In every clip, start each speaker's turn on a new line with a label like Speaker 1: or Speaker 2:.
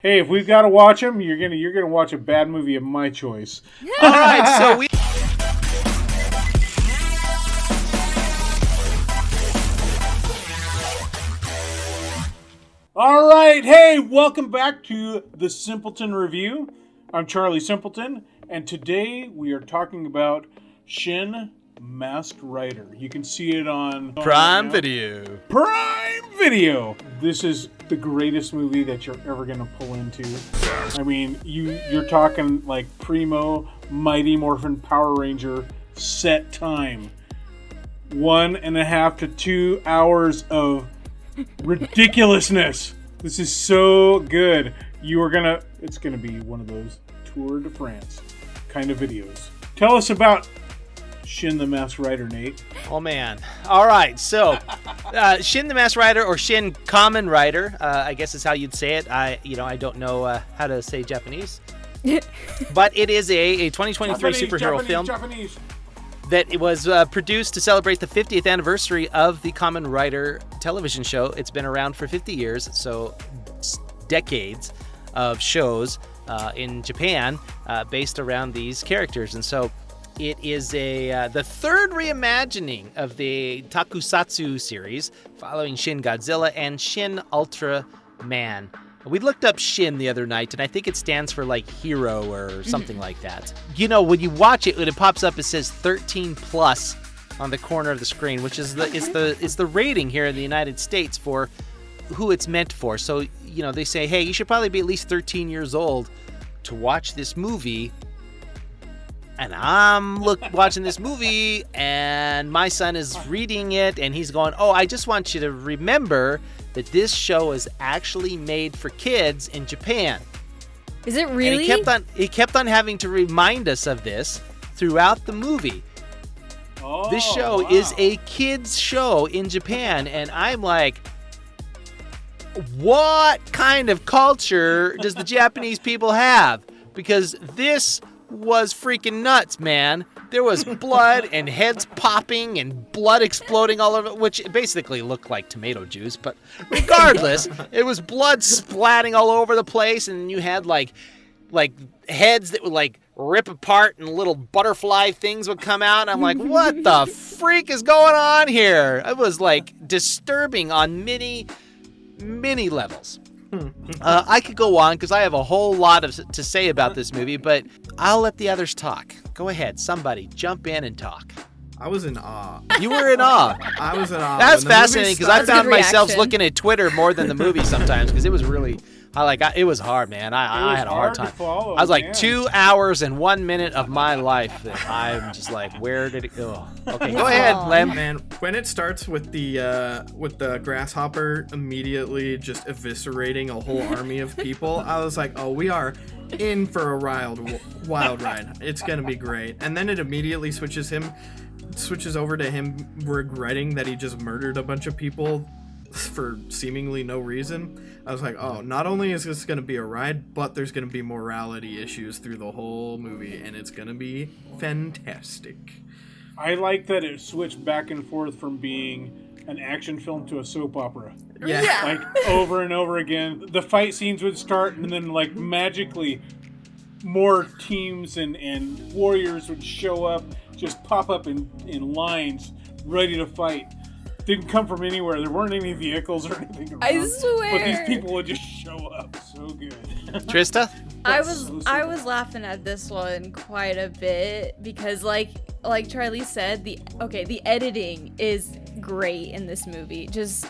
Speaker 1: Hey, if we've got to watch them, you're gonna watch a bad movie of my choice.
Speaker 2: All right, so we.
Speaker 1: All right, hey, welcome back to the Simpleton Review. I'm Charlie Simpleton, and today we are talking about Shin Masked Rider. You can see it on
Speaker 2: Prime Video.
Speaker 1: Prime Video. This is the greatest movie that you're ever gonna pull into. I mean, you're talking like primo Mighty Morphin Power Ranger set time. 1.5 to 2 hours of ridiculousness. This is so good. It's gonna be one of those Tour de France kind of videos. Tell us about Shin the Masked Rider, Nate.
Speaker 2: Oh man! All right, so Shin the Masked Rider, or Shin Kamen Rider, I guess is how you'd say it. I don't know how to say Japanese, but it is a 2023 superhero film that it was produced to celebrate the 50th anniversary of the Kamen Rider television show. It's been around for 50 years, so decades of shows in Japan based around these characters, and so. It is the third reimagining of the Tokusatsu series, following Shin Godzilla and Shin Ultraman. We looked up Shin the other night, and I think it stands for like hero or something like that. You know, when you watch it, when it pops up, it says 13 plus on the corner of the screen, which is the rating here in the United States for who it's meant for. So they say, hey, you should probably be at least 13 years old to watch this movie. And I'm watching this movie, and my son is reading it, and he's going, oh, I just want you to remember that this show is actually made for kids in Japan.
Speaker 3: Is it really?
Speaker 2: And he kept on having to remind us of this throughout the movie.
Speaker 1: Oh,
Speaker 2: this show is a kids show in Japan, and I'm like, what kind of culture does the Japanese people have? Because this was freaking nuts, man. There was blood and heads popping and blood exploding all over, which basically looked like tomato juice, but regardless, it was blood splatting all over the place, and you had like heads that would like rip apart and little butterfly things would come out, and I'm like, what the freak is going on here? It was like disturbing on many levels. I could go on because I have a whole lot to say about this movie, but I'll let the others talk. Go ahead, somebody jump in and talk.
Speaker 4: I was in awe.
Speaker 2: You were in awe.
Speaker 4: I was in awe.
Speaker 2: That's fascinating because I found myself
Speaker 3: reaction.
Speaker 2: looking at Twitter more than the movie sometimes because it was really. It was hard, man. I had a hard time.
Speaker 1: To follow,
Speaker 2: I was like
Speaker 1: man.
Speaker 2: 2 hours and 1 minute of my life that I'm just like, where did it go? Okay, go ahead, Lem.
Speaker 4: Man, when it starts with the grasshopper immediately just eviscerating a whole army of people, I was like, oh, we are in for a wild ride. It's gonna be great. And then it immediately switches over to him regretting that he just murdered a bunch of people for seemingly no reason. I was like, oh, not only is this going to be a ride, but there's going to be morality issues through the whole movie, and it's going to be fantastic.
Speaker 1: I like that it switched back and forth from being an action film to a soap opera.
Speaker 4: Yeah.
Speaker 1: Like over and over again. The fight scenes would start, and then like magically more teams and warriors would show up, just pop up in lines, ready to fight. Didn't come from anywhere. There weren't any vehicles or anything around.
Speaker 3: I swear.
Speaker 1: But these people would just show up. So good.
Speaker 2: Trista?
Speaker 3: I was laughing at this one quite a bit because like Charlie said, the editing is great in this movie. Just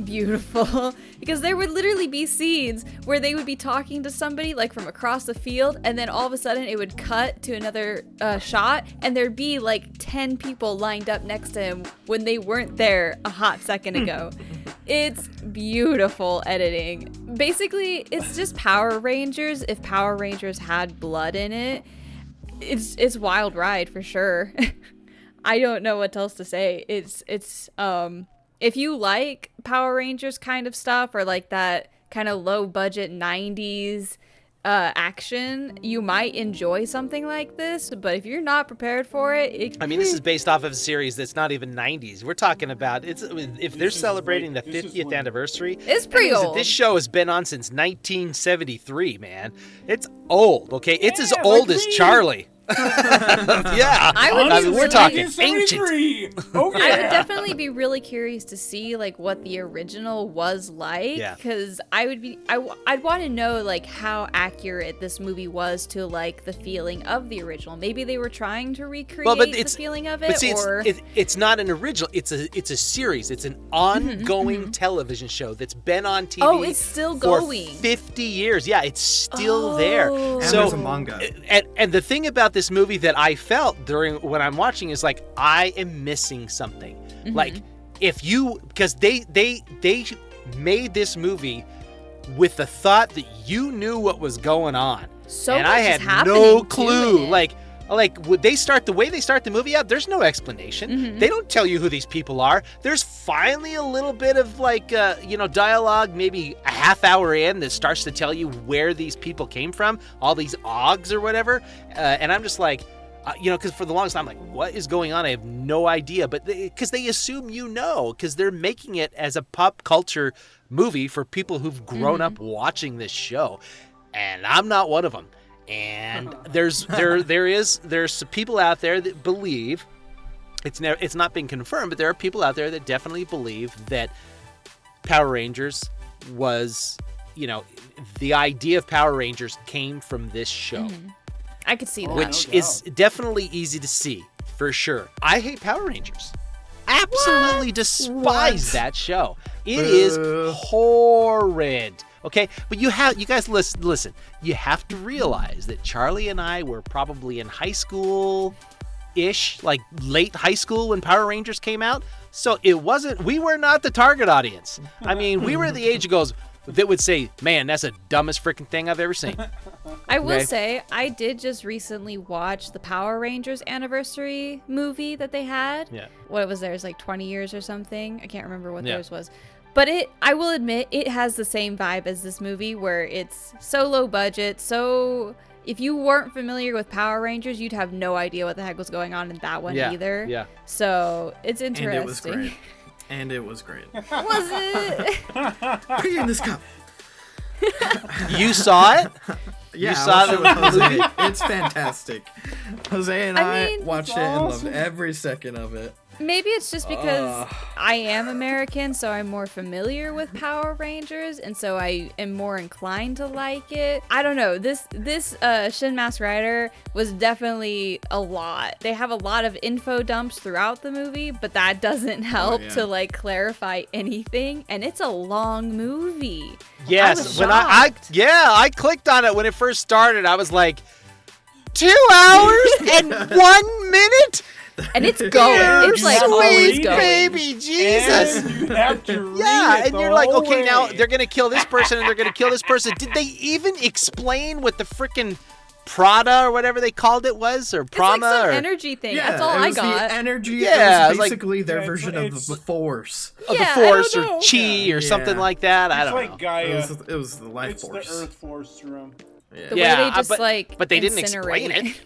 Speaker 3: beautiful. Because there would literally be scenes where they would be talking to somebody like from across the field, and then all of a sudden it would cut to another shot, and there'd be like 10 people lined up next to him when they weren't there a hot second ago. It's beautiful editing. Basically, it's just Power Rangers if Power Rangers had blood in it. It's wild ride for sure. I don't know what else to say. It's if you like Power Rangers kind of stuff, or like that kind of low budget 90s action, you might enjoy something like this, but if you're not prepared for it,
Speaker 2: I mean, this is based off of a series that's not even 90s. We're talking about if they're celebrating the 50th anniversry.
Speaker 3: It's pretty old.
Speaker 2: This show has been on since 1973, man. It's old, okay? It's as old as Charlie. Yeah,
Speaker 3: I
Speaker 2: mean, we're talking ancient.
Speaker 1: Oh, yeah.
Speaker 3: I would definitely be really curious to see like what the original was like, because I'd want to know like how accurate this movie was to like the feeling of the original. Maybe they were trying to recreate the feeling of it,
Speaker 2: but see,
Speaker 3: or
Speaker 2: it's not an original. It's a series. It's an ongoing television show that's been on TV.
Speaker 3: Oh, it's still
Speaker 2: for
Speaker 3: going.
Speaker 2: 50 years. Yeah, it's still there.
Speaker 4: And
Speaker 2: So
Speaker 4: there's a manga.
Speaker 2: and the thing about this movie that I felt during when I'm watching is like I am missing something. Like because they made this movie with the thought that you knew what was going on.
Speaker 3: So
Speaker 2: and
Speaker 3: much
Speaker 2: I
Speaker 3: is
Speaker 2: had
Speaker 3: happening
Speaker 2: no
Speaker 3: to
Speaker 2: clue.
Speaker 3: it.
Speaker 2: Like would they start the way they start the movie out? There's no explanation. They don't tell you who these people are. There's finally a little bit of dialogue, maybe a half hour in, that starts to tell you where these people came from, all these Oggs or whatever. And I'm just like, because for the longest time, I'm like, what is going on? I have no idea. But because they assume because they're making it as a pop culture movie for people who've grown up watching this show, and I'm not one of them. And there's some people out there that believe it's not been confirmed, but there are people out there that definitely believe that Power Rangers was, the idea of Power Rangers came from this show.
Speaker 3: I could see that.
Speaker 2: Which is definitely easy to see, for sure. I hate Power Rangers. Absolutely despise that show. It is horrid. Okay, but you guys listen. You have to realize that Charlie and I were probably in high school-ish, like late high school when Power Rangers came out. So we were not the target audience. I mean, we were the age that would say, man, that's the dumbest freaking thing I've ever seen.
Speaker 3: I will say, I did just recently watch the Power Rangers anniversary movie that they had.
Speaker 2: Yeah.
Speaker 3: What was theirs, like 20 years or something? I can't remember what theirs was. But I will admit, it has the same vibe as this movie, where it's so low budget, so if you weren't familiar with Power Rangers, you'd have no idea what the heck was going on in that one either. Yeah. So it's interesting.
Speaker 4: And it was great.
Speaker 3: Was it?
Speaker 4: Put it in this cup.
Speaker 2: You saw it?
Speaker 4: Yeah,
Speaker 2: you saw
Speaker 4: it with Jose. It's fantastic. Jose and I watched it and loved every second of it.
Speaker 3: Maybe it's just because I am American, so I'm more familiar with Power Rangers, and so I am more inclined to like it. I don't know. This Shin Masked Rider was definitely a lot. They have a lot of info dumps throughout the movie, but that doesn't help to like clarify anything. And it's a long movie.
Speaker 2: Yes, when I clicked on it when it first started. I was like, 2 hours and 1 minute.
Speaker 3: And it's going. It's like always going.
Speaker 2: Baby Jesus.
Speaker 1: And you have to read
Speaker 2: Yeah,
Speaker 1: it
Speaker 2: and
Speaker 1: the
Speaker 2: you're like,
Speaker 1: whole
Speaker 2: okay,
Speaker 1: way.
Speaker 2: now they're gonna kill this person and they're gonna kill this person. Did they even explain what the freaking Prada or whatever they called it was, or Prama,
Speaker 3: it's like some
Speaker 2: or
Speaker 3: energy thing?
Speaker 4: Yeah,
Speaker 3: That's all
Speaker 4: it
Speaker 3: I
Speaker 4: was
Speaker 3: got.
Speaker 4: The energy.
Speaker 2: Yeah,
Speaker 4: it
Speaker 2: it
Speaker 4: was
Speaker 2: was
Speaker 4: basically their
Speaker 1: Yeah,
Speaker 4: version
Speaker 1: it's-
Speaker 4: of the Force.
Speaker 2: of
Speaker 3: Yeah,
Speaker 2: the
Speaker 3: I
Speaker 2: Force
Speaker 3: don't
Speaker 2: or
Speaker 3: know.
Speaker 2: Chi or something like that. I
Speaker 1: It's
Speaker 2: don't
Speaker 1: like
Speaker 2: know.
Speaker 1: Gaia.
Speaker 4: It was the life
Speaker 1: It's
Speaker 4: force.
Speaker 1: the Earth Force through them.
Speaker 3: The way they just
Speaker 2: but they didn't explain
Speaker 3: incinerate.
Speaker 2: it.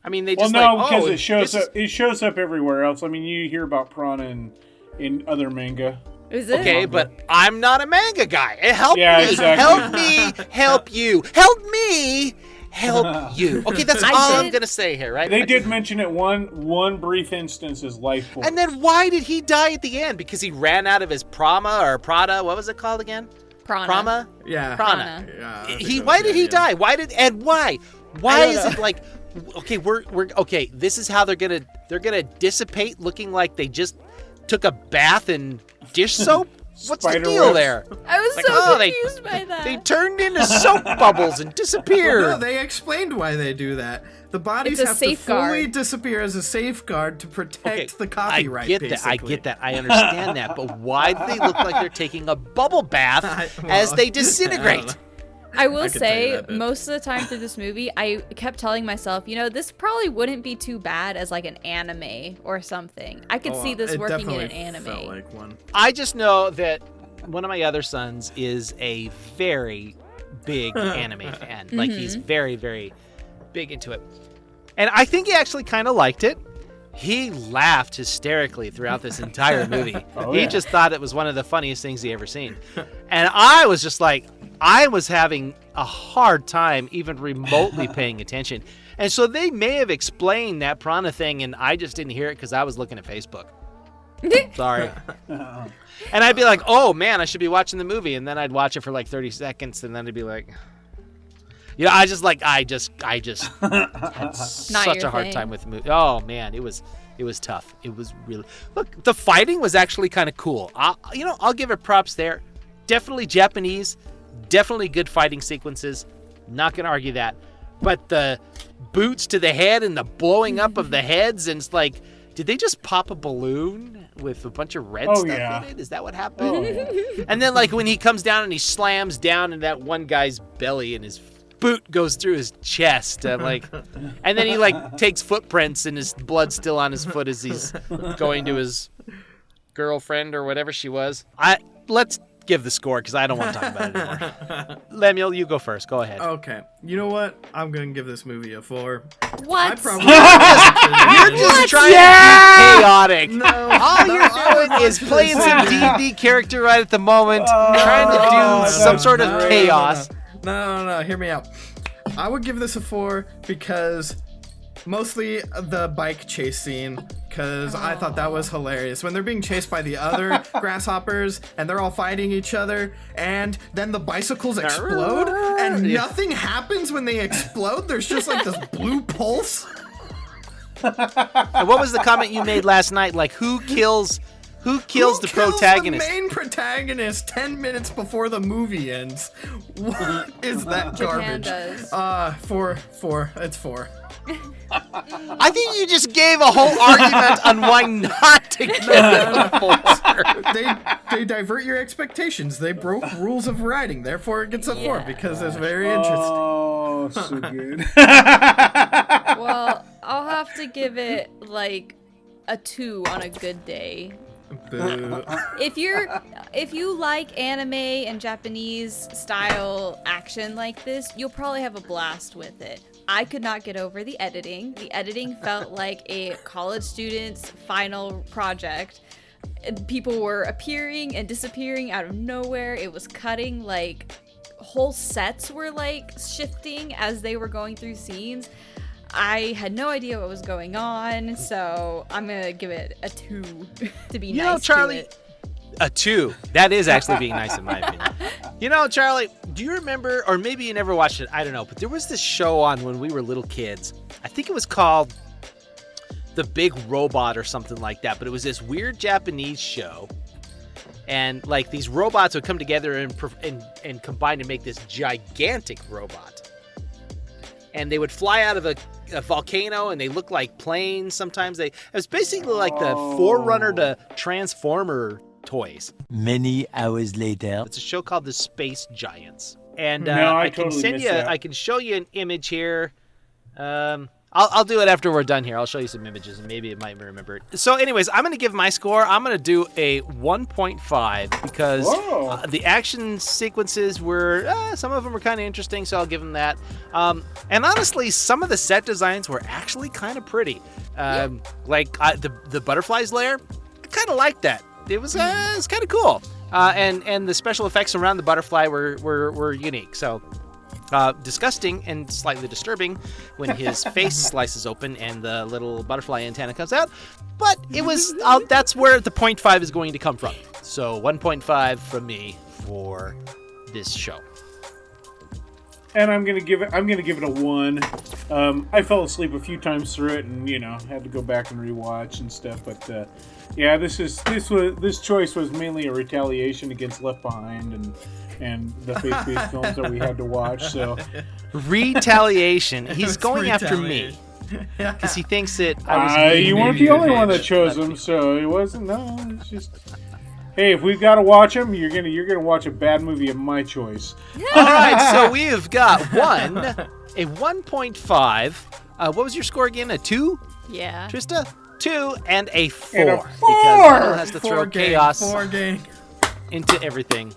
Speaker 2: I mean, they
Speaker 1: Well,
Speaker 2: just
Speaker 1: no,
Speaker 2: like,
Speaker 1: because
Speaker 2: oh,
Speaker 1: it shows
Speaker 2: this
Speaker 1: up. It shows up everywhere else. I mean, you hear about Prana in other manga.
Speaker 3: Is it?
Speaker 2: Okay, but I'm not a manga guy. Help
Speaker 1: Yeah,
Speaker 2: me.
Speaker 1: exactly.
Speaker 2: Help me. Help you. Help me. Help you. Okay, that's all I'm going to say here, right?
Speaker 1: They did mention it one brief instance as life force.
Speaker 2: And then why did he die at the end? Because he ran out of his Prama or Prada. What was it called again?
Speaker 3: Prana.
Speaker 2: Prama?
Speaker 4: Yeah.
Speaker 2: Prana.
Speaker 4: Yeah, I think
Speaker 2: He.
Speaker 4: that
Speaker 2: Why
Speaker 4: was
Speaker 2: did
Speaker 4: the
Speaker 2: he
Speaker 4: idea.
Speaker 2: die? Why did and why? Why
Speaker 3: don't
Speaker 2: is
Speaker 3: know.
Speaker 2: it like? Okay, we're okay. This is how they're gonna dissipate, looking like they just took a bath in dish soap. What's the
Speaker 1: Spider
Speaker 2: deal
Speaker 1: webs.
Speaker 2: there?
Speaker 3: I was
Speaker 2: Like,
Speaker 3: so
Speaker 2: oh,
Speaker 3: confused by that.
Speaker 2: They turned into soap bubbles and disappeared.
Speaker 4: Well, no, they explained why they do that. The bodies
Speaker 3: It's a
Speaker 4: have to
Speaker 3: safeguard.
Speaker 4: fully disappear as a safeguard to protect the copyright.
Speaker 2: I get that. I
Speaker 4: basically.
Speaker 2: get that. I understand that. But why do they look like they're taking a bubble bath
Speaker 4: Well,
Speaker 2: as they
Speaker 4: I don't
Speaker 2: disintegrate?
Speaker 4: know.
Speaker 3: I will
Speaker 4: I could tell you
Speaker 3: say,
Speaker 4: that bit.
Speaker 3: most of the time through this movie, I kept telling myself, this probably wouldn't be too bad as like an anime or something. I could see this
Speaker 4: It
Speaker 3: working in an
Speaker 4: definitely felt
Speaker 3: anime.
Speaker 4: like one.
Speaker 2: I just know that one of my other sons is a very, big anime fan. Like, he's very, very big into it. And I think he actually kind of liked it. He laughed hysterically throughout this entire movie. He just thought it was one of the funniest things he ever seen. And I was just like, I was having a hard time even remotely paying attention. And so they may have explained that piranha thing, and I just didn't hear it because I was looking at Facebook. Sorry. And I'd be like, oh, man, I should be watching the movie. And then I'd watch it for like 30 seconds, and then I'd be like... I just had such a hard time with the movie. Oh man, it was tough. It was really the fighting was actually kind of cool. I'll give it props there. Definitely Japanese, definitely good fighting sequences. Not gonna argue that. But the boots to the head and the blowing up of the heads, and it's like, did they just pop a balloon with a bunch of red stuff in it? Is that what happened? Oh, yeah. And then like when he comes down and he slams down in that one guy's belly and his boot goes through his chest. I'm like, and then he like takes footprints and his blood's still on his foot as he's going to his girlfriend or whatever she was. Let's give the score because I don't want to talk about it anymore. Lemuel, you go first. Go ahead.
Speaker 4: Okay. You know what? I'm gonna give this movie a 4.
Speaker 3: What?
Speaker 2: You're just trying to be chaotic.
Speaker 4: No,
Speaker 2: All you're doing is playing some D&D character right at the moment, trying to do some sort of chaos.
Speaker 4: No, hear me out. I would give this a 4 because mostly the bike chase scene, because I thought that was hilarious. When they're being chased by the other grasshoppers and they're all fighting each other, and then the bicycles explode and nothing happens when they explode. There's just like this blue pulse.
Speaker 2: And what was the comment you made last night? Like, who kills the protagonist?
Speaker 4: The main protagonist 10 minutes before the movie ends. What is that garbage? Four. It's 4.
Speaker 2: I think you just gave a whole argument on why not to give it a 4.
Speaker 4: They divert your expectations. They broke rules of writing. Therefore, it gets a 4 because it's very interesting.
Speaker 1: Oh, so good.
Speaker 3: Well, I'll have to give it like a 2 on a good day.
Speaker 4: Boo.
Speaker 3: If you like anime and Japanese style action like this, you'll probably have a blast with it. I could not get over the editing. The editing felt like a college student's final project. People were appearing and disappearing out of nowhere. It was cutting, like whole sets were like shifting as they were going through scenes. I had no idea what was going on, so I'm gonna give it a 2 to be nice
Speaker 2: Charlie,
Speaker 3: to it.
Speaker 2: A 2. That is actually being nice in my opinion. Charlie, do you remember, or maybe you never watched it, I don't know, but there was this show on when we were little kids. I think it was called The Big Robot or something like that, but it was this weird Japanese show. And like these robots would come together and combine to make this gigantic robot. And they would fly out of a volcano, and they look like planes. Sometimes it was basically like the forerunner to Transformer toys.
Speaker 5: Many hours later.
Speaker 2: It's a show called The Space Giants. And
Speaker 1: No, I
Speaker 2: can
Speaker 1: totally
Speaker 2: send
Speaker 1: missed
Speaker 2: you.
Speaker 1: that.
Speaker 2: I can show you an image here. I'll do it after we're done here. I'll show you some images, and maybe it might remember it. So, anyways, I'm going to give my score. I'm going to do a 1.5 because the action sequences were, some of them were kind of interesting, so I'll give them that. And honestly, some of the set designs were actually kind of pretty. Like the butterflies lair, I kind of liked that. It was kind of cool. And the special effects around the butterfly were unique. So. Disgusting and slightly disturbing when his face slices open and the little butterfly antenna comes out. But it was that's where the 0.5 is going to come from. So 1.5 from me for this show.
Speaker 1: And I'm gonna give it a 1. I fell asleep a few times through it, and had to go back and rewatch and stuff. But yeah, this choice was mainly a retaliation against Left Behind and the faith-based films that we had to watch. So
Speaker 2: retaliation. He's going after me because he thinks that
Speaker 1: you weren't the only one that chose him, so it wasn't. No, it's just. Hey, if we've got to watch them, you're gonna watch a bad movie of my choice.
Speaker 2: All right, so we've got a 1.5. What was your score again? A 2?
Speaker 3: Yeah.
Speaker 2: Trista? 2 and a 4.
Speaker 1: And a 4!
Speaker 2: Because Arnold has to throw chaos
Speaker 4: Four gang.
Speaker 2: into everything.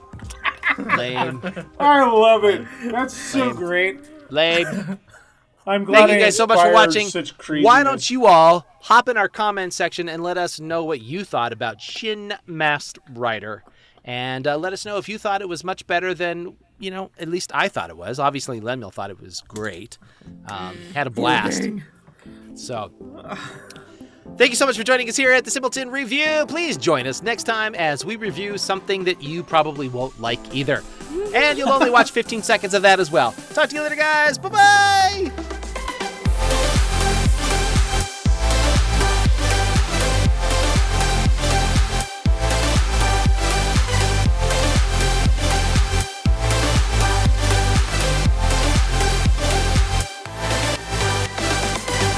Speaker 2: Lame.
Speaker 1: I love it. That's so great.
Speaker 2: Lame.
Speaker 1: I'm glad
Speaker 2: Thank you guys so much for
Speaker 1: inspired
Speaker 2: watching.
Speaker 1: such craziness.
Speaker 2: Why don't you all hop in our comment section and let us know what you thought about Shin Masked Rider. And let us know if you thought it was much better than, at least I thought it was. Obviously, Lemuel thought it was great. Had a blast. So, thank you so much for joining us here at the Simpleton Review. Please join us next time as we review something that you probably won't like either. And you'll only watch 15 seconds of that as well. Talk to you later, guys. Bye-bye.